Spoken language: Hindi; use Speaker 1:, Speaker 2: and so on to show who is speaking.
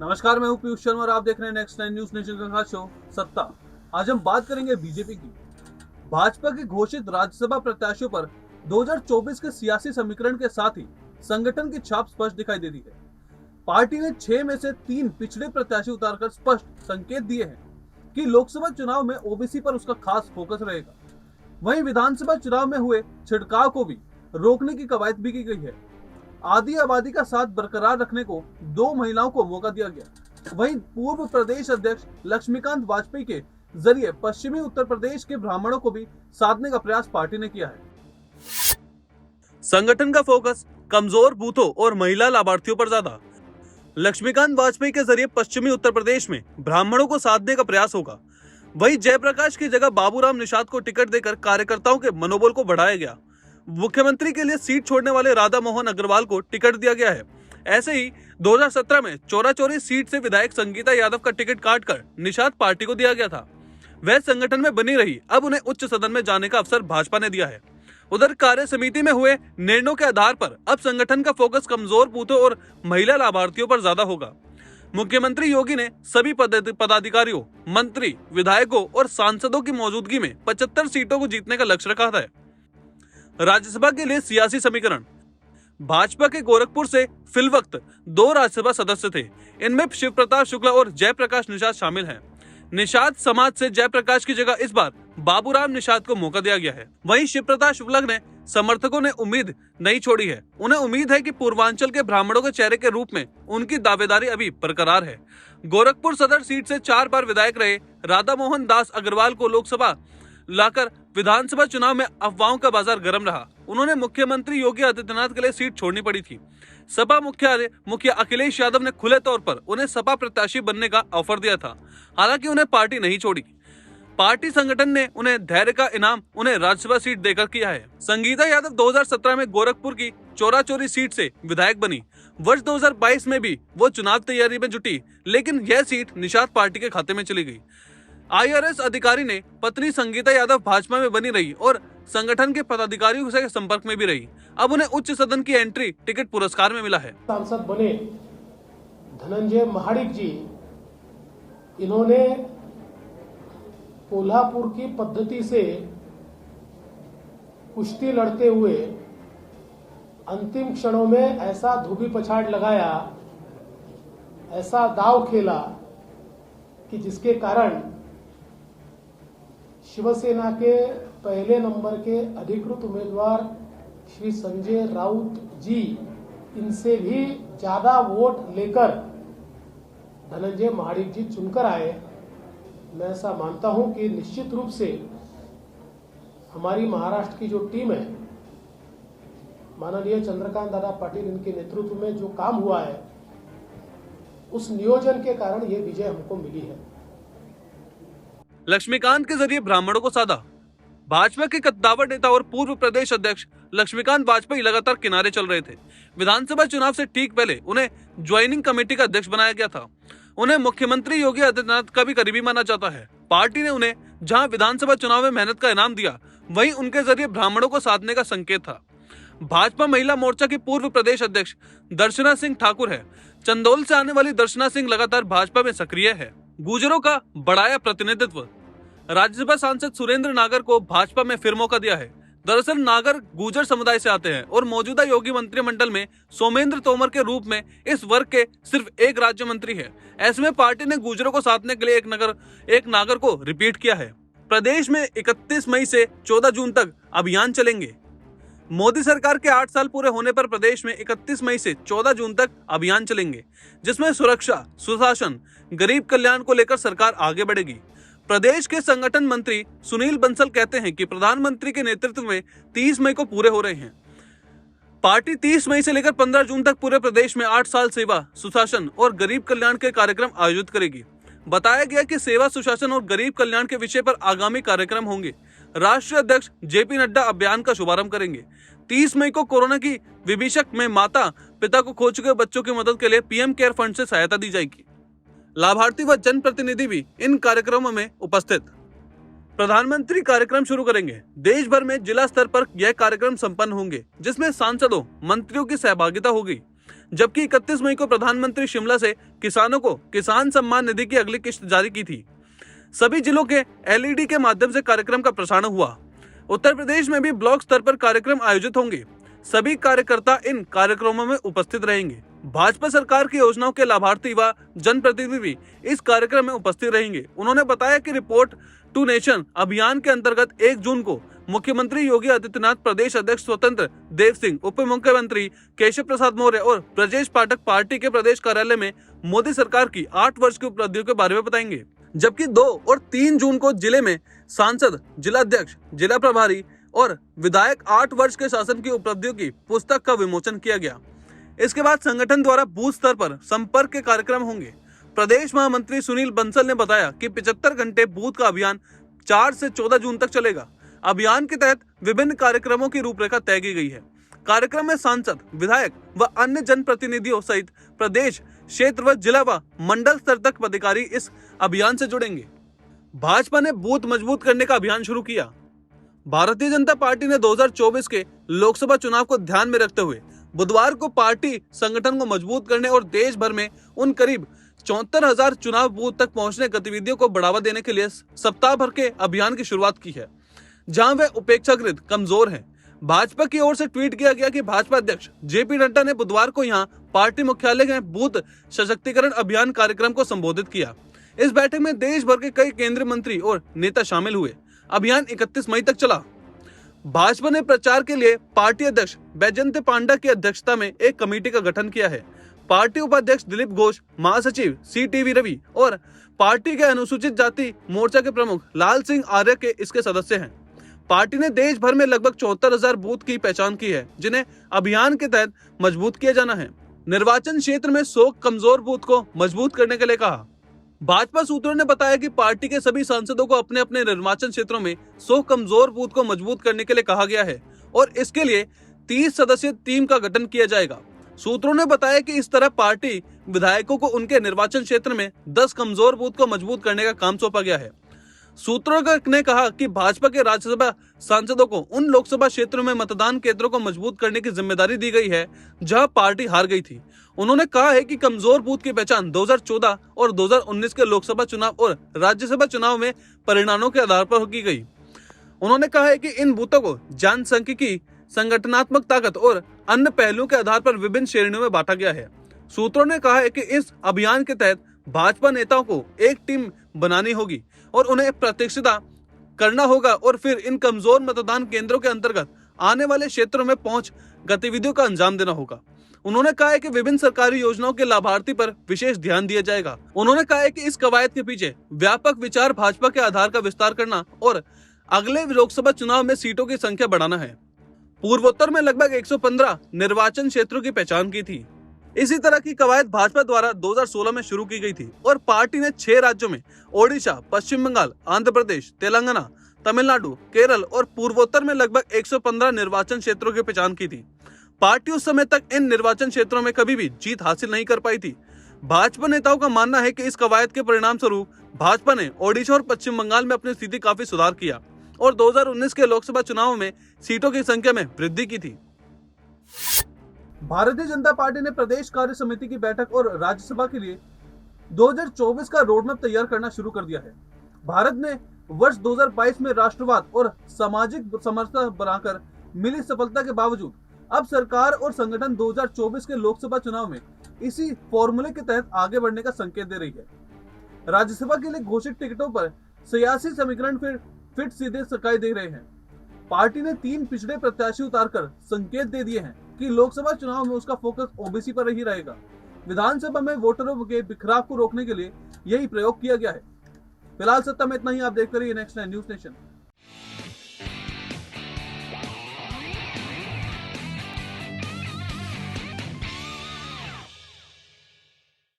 Speaker 1: नमस्कार, मैं हूं पीयूष शर्मा और आप देख रहे हैं नेक्स्ट 9 न्यूज नेशन का खास शो सत्ता। आज हम बात करेंगे बीजेपी की। भाजपा के घोषित राज्यसभा प्रत्याशियों पर 2024 के सियासी समीकरण के साथ ही संगठन की छाप स्पष्ट दिखाई देती है। पार्टी ने 6 में से 3 पिछड़े प्रत्याशी उतारकर स्पष्ट संकेत दिए हैं कि लोकसभा चुनाव में ओबीसी पर उसका खास फोकस रहेगा। वहीं विधानसभा चुनाव में हुए छिड़काव को भी रोकने की कवायद भी की गई है। आधी आबादी का साथ बरकरार रखने को 2 महिलाओं को मौका दिया गया। वहीं पूर्व प्रदेश अध्यक्ष लक्ष्मीकांत वाजपेयी के जरिए पश्चिमी उत्तर प्रदेश के ब्राह्मणों को भी साधने का प्रयास पार्टी ने किया है। संगठन का फोकस कमजोर बूथों और महिला लाभार्थियों पर ज्यादा। लक्ष्मीकांत वाजपेयी के जरिए पश्चिमी उत्तर प्रदेश में ब्राह्मणों को साधने का प्रयास होगा। वहीं जयप्रकाश की जगह बाबूराम निषाद को टिकट देकर कार्यकर्ताओं के मनोबल को बढ़ाया गया। मुख्यमंत्री के लिए सीट छोड़ने वाले राधा मोहन अग्रवाल को टिकट दिया गया है। ऐसे ही 2017 में चौरा-चौरी सीट से विधायक संगीता यादव का टिकट काटकर निषाद पार्टी को दिया गया था। वह संगठन में बनी रही, अब उन्हें उच्च सदन में जाने का अवसर भाजपा ने दिया है। उधर कार्य समिति में हुए निर्णयों के आधार पर अब संगठन का फोकस कमजोर बूथों और महिला लाभार्थियों पर ज्यादा होगा। मुख्यमंत्री योगी ने सभी पदाधिकारियों, मंत्री, विधायकों और सांसदों की मौजूदगी में 75 सीटों को जीतने का लक्ष्य रखा था। राज्यसभा के लिए सियासी समीकरण। भाजपा के गोरखपुर से फिलवक्त 2 राज्यसभा सदस्य थे। इनमें शिव प्रताप शुक्ला और जयप्रकाश निषाद शामिल हैं। निषाद समाज से जयप्रकाश की जगह इस बार बाबूराम निषाद को मौका दिया गया है। वहीं शिव प्रताप शुक्ला ने समर्थकों ने उम्मीद नहीं छोड़ी है। उन्हें उम्मीद है कि पूर्वांचल के ब्राह्मणों के चेहरे के रूप में उनकी दावेदारी अभी बरकरार है। गोरखपुर सदर सीट से 4 बार विधायक रहे राधा मोहन दास अग्रवाल को लोकसभा लाकर विधानसभा चुनाव में अफवाहों का बाजार गर्म रहा। उन्होंने मुख्यमंत्री योगी आदित्यनाथ के लिए सीट छोड़नी पड़ी थी। सपा मुखिया अखिलेश यादव ने खुले तौर पर उन्हें सपा प्रत्याशी बनने का ऑफर दिया था। हालांकि उन्हें पार्टी नहीं छोड़ी। पार्टी संगठन ने उन्हें धैर्य का इनाम उन्हें राज्यसभा सीट देकर किया है। संगीता यादव 2017 में गोरखपुर की चौरा-चौरी सीट से विधायक बनी। वर्ष 2022 में भी वो चुनाव तैयारी में जुटी, लेकिन यह सीट निषाद पार्टी के खाते में चली गई। IRS अधिकारी ने पत्नी संगीता यादव भाजपा में बनी रही और संगठन के पदाधिकारियों से संपर्क में भी रही। अब उन्हें उच्च सदन की एंट्री टिकट पुरस्कार में मिला है।
Speaker 2: सांसद बने धनंजय महाडिक जी, इन्होंने कोल्हापुर की पद्धति से कुश्ती लड़ते हुए अंतिम क्षणों में ऐसा धोबी पछाड़ लगाया, ऐसा दांव खेला कि जिसके कारण शिवसेना के पहले नंबर के अधिकृत उम्मीदवार श्री संजय राउत जी इनसे भी ज्यादा वोट लेकर धनंजय महाडिक जी चुनकर आए। मैं ऐसा मानता हूं कि निश्चित रूप से हमारी महाराष्ट्र की जो टीम है, माननीय चंद्रकांत दादा पाटिल इनके नेतृत्व में जो काम हुआ है, उस नियोजन के कारण ये विजय हमको मिली है।
Speaker 1: लक्ष्मीकांत के जरिए ब्राह्मणों को साधा। भाजपा के कद्दावर नेता और पूर्व प्रदेश अध्यक्ष लक्ष्मीकांत वाजपेयी लगातार किनारे चल रहे थे। विधानसभा चुनाव से ठीक पहले उन्हें ज्वाइनिंग कमेटी का अध्यक्ष बनाया गया था। उन्हें मुख्यमंत्री योगी आदित्यनाथ का भी करीबी माना जाता है। पार्टी ने उन्हें जहां विधानसभा चुनाव में मेहनत का इनाम दिया, वहीं उनके जरिए ब्राह्मणों को साधने का संकेत था। भाजपा महिला मोर्चा की पूर्व प्रदेश अध्यक्ष दर्शना सिंह ठाकुर है। चंदौल से आने वाली दर्शना सिंह लगातार भाजपा में सक्रिय है। गुर्जरों का बढ़ाया प्रतिनिधित्व। राज्यसभा सांसद सुरेंद्र नागर को भाजपा में फिर मौका दिया है। दरअसल नागर गुर्जर समुदाय से आते हैं और मौजूदा योगी मंत्रिमंडल में सोमेंद्र तोमर के रूप में इस वर्ग के सिर्फ एक राज्य मंत्री है। ऐसे में पार्टी ने गुर्जरों को साधने के लिए एक नागर को रिपीट किया है। प्रदेश में 31 मई से 14 जून तक अभियान चलेंगे। मोदी सरकार के 8 साल पूरे होने पर प्रदेश में 31 मई से 14 जून तक अभियान चलेंगे, जिसमें सुरक्षा, सुशासन, गरीब कल्याण को लेकर सरकार आगे बढ़ेगी। प्रदेश के संगठन मंत्री सुनील बंसल कहते हैं कि प्रधानमंत्री के नेतृत्व में 30 मई को पूरे हो रहे हैं। पार्टी 30 मई से लेकर 15 जून तक पूरे प्रदेश में 8 साल सेवा, सुशासन और गरीब कल्याण के कार्यक्रम आयोजित करेगी। बताया गया कि सेवा, सुशासन और गरीब कल्याण के विषय पर आगामी कार्यक्रम होंगे। राष्ट्रीय अध्यक्ष JP नड्डा अभियान का शुभारंभ करेंगे। 30 मई को कोरोना की विभीषक में माता पिता को खो चुके बच्चों की मदद के लिए PM केयर फंड से सहायता दी जाएगी। लाभार्थी व जनप्रतिनिधि भी इन कार्यक्रमों में उपस्थित। प्रधानमंत्री कार्यक्रम शुरू करेंगे। देश भर में जिला स्तर पर यह कार्यक्रम संपन्न होंगे, जिसमें सांसदों, मंत्रियों की सहभागिता होगी। जबकि 31 मई को प्रधानमंत्री शिमला से किसानों को किसान सम्मान निधि की अगली किस्त जारी की थी। सभी जिलों के एलईडी के माध्यम से कार्यक्रम का प्रसारण हुआ। उत्तर प्रदेश में भी ब्लॉक स्तर पर कार्यक्रम आयोजित होंगे। सभी कार्यकर्ता इन कार्यक्रमों में उपस्थित रहेंगे। भाजपा सरकार की योजनाओं के लाभार्थी व जनप्रतिनिधि भी इस कार्यक्रम में उपस्थित रहेंगे। उन्होंने बताया कि रिपोर्ट टू नेशन अभियान के अंतर्गत 1 जून को मुख्यमंत्री योगी आदित्यनाथ, प्रदेश अध्यक्ष स्वतंत्र देव सिंह, उप मुख्यमंत्री केशव प्रसाद मौर्य और ब्रजेश पाठक पार्टी के प्रदेश कार्यालय में मोदी सरकार की 8 वर्ष की उपलब्धियों के बारे में बताएंगे। जबकि 2 और 3 जून को जिले में सांसद, जिलाध्यक्ष, जिला प्रभारी और विधायक 8 वर्ष के शासन की उपलब्धियों की पुस्तक का विमोचन किया गया। इसके बाद संगठन द्वारा बूथ स्तर पर संपर्क के कार्यक्रम होंगे। प्रदेश महामंत्री सुनील बंसल ने बताया कि 75 घंटे बूथ का अभियान 4 से 14 जून तक चलेगा। अभियान के तहत विभिन्न कार्यक्रमों की रूपरेखा तय की गई है। कार्यक्रम में सांसद, विधायक व अन्य जनप्रतिनिधियों सहित प्रदेश, क्षेत्र व जिला व मंडल स्तर तक पदाधिकारी इस अभियान से जुड़ेंगे। भाजपा ने बूथ मजबूत करने का अभियान शुरू किया। भारतीय जनता पार्टी ने 2024 के लोकसभा चुनाव को ध्यान में रखते हुए बुधवार को पार्टी संगठन को मजबूत करने और देश भर में उन करीब 74,000 चुनाव बूथ तक पहुंचने गतिविधियों को बढ़ावा देने के लिए सप्ताह भर के अभियान की शुरुआत की है, जहां वे उपेक्षाकृत कमजोर हैं। भाजपा की ओर से ट्वीट किया गया कि भाजपा अध्यक्ष जेपी नड्डा ने बुधवार को यहां पार्टी मुख्यालय में बूथ सशक्तिकरण अभियान कार्यक्रम को संबोधित किया। इस बैठक में देश भर के कई केंद्रीय मंत्री और नेता शामिल हुए। अभियान 31 मई तक चला। भाजपा ने प्रचार के लिए पार्टी अध्यक्ष बैजयंत पांडा की अध्यक्षता में एक कमेटी का गठन किया है। पार्टी उपाध्यक्ष दिलीप घोष, महासचिव CTV रवि और पार्टी के अनुसूचित जाति मोर्चा के प्रमुख लाल सिंह आर्य के इसके सदस्य हैं। पार्टी ने देश भर में लगभग 74,000 बूथ की पहचान की है, जिन्हें अभियान के तहत मजबूत किया जाना है। निर्वाचन क्षेत्र में 100 कमजोर बूथ को मजबूत करने के लिए कहा। भाजपा सूत्रों ने बताया कि पार्टी के सभी सांसदों को अपने अपने निर्वाचन क्षेत्रों में 100 कमजोर बूथ को मजबूत करने के लिए कहा गया है और इसके लिए 30 सदस्यीय टीम का गठन किया जाएगा। सूत्रों ने बताया कि इस तरह पार्टी विधायकों को उनके निर्वाचन क्षेत्र में 10 कमजोर बूथ को मजबूत करने का काम सौंपा गया है। सूत्रों ने कहा कि भाजपा के राज्यसभा सांसदों को उन लोकसभा क्षेत्रों में मतदान केंद्रों को मजबूत करने की जिम्मेदारी दी गई है जहां पार्टी हार गई थी। उन्होंने कहा है कि कमजोर बूथ की पहचान 2014 और 2019 के लोकसभा चुनाव और राज्यसभा चुनाव में परिणामों के आधार पर की गई। उन्होंने कहा है कि इन बूथों को जनसांख्यिकी, संगठनात्मक ताकत और अन्य पहलुओं के आधार पर विभिन्न श्रेणियों में बांटा गया है। सूत्रों ने कहा है कि इस अभियान के तहत भाजपा नेताओं को एक टीम बनानी होगी और उन्हें प्रतिष्ठित करना होगा और फिर इन कमजोर मतदान केंद्रों के अंतर्गत आने वाले क्षेत्रों में पहुंच गतिविधियों का अंजाम देना होगा। उन्होंने कहा है कि विभिन्न सरकारी योजनाओं के लाभार्थी पर विशेष ध्यान दिया जाएगा। उन्होंने कहा है कि इस कवायद के पीछे व्यापक विचार भाजपा के आधार का विस्तार करना और अगले लोकसभा चुनाव में सीटों की संख्या बढ़ाना है। पूर्वोत्तर में लगभग 115 निर्वाचन क्षेत्रों की पहचान की थी। इसी तरह की कवायद भाजपा द्वारा 2016 में शुरू की गई थी और पार्टी ने 6 राज्यों में ओडिशा, पश्चिम बंगाल, आंध्र प्रदेश, तेलंगाना, तमिलनाडु, केरल और पूर्वोत्तर में लगभग 115 निर्वाचन क्षेत्रों की पहचान की थी। पार्टी उस समय तक इन निर्वाचन क्षेत्रों में कभी भी जीत हासिल नहीं कर पाई थी। भाजपा नेताओं का मानना है कि इस कवायद के परिणाम स्वरूप भाजपा ने ओडिशा और पश्चिम बंगाल में अपनी स्थिति काफी सुधार किया और 2019 के लोकसभा चुनाव में सीटों की संख्या में वृद्धि की थी। भारतीय जनता पार्टी ने प्रदेश कार्य समिति की बैठक और राज्यसभा के लिए 2024 का रोडमैप तैयार करना शुरू कर दिया है। भारत ने वर्ष 2022 में राष्ट्रवाद और सामाजिक समरसता बनाकर मिली सफलता के बावजूद अब सरकार और संगठन 2024 के लोकसभा चुनाव में इसी फॉर्मूले के तहत आगे बढ़ने का संकेत दे रही है। राज्यसभा के लिए घोषित टिकटों पर सियासी समीकरण फिट सीधे दिखाई दे रहे हैं। पार्टी ने 3 पिछड़े प्रत्याशी उतारकर संकेत दे दिए हैं कि लोकसभा चुनाव में उसका फोकस ओबीसी पर ही रहेगा। विधानसभा में वोटरों के बिखराव को रोकने के लिए यही प्रयोग किया गया है। फिलहाल सत्ता में इतना ही। आप देखते रहिए नेक्स्ट 9 न्यूज नेशन।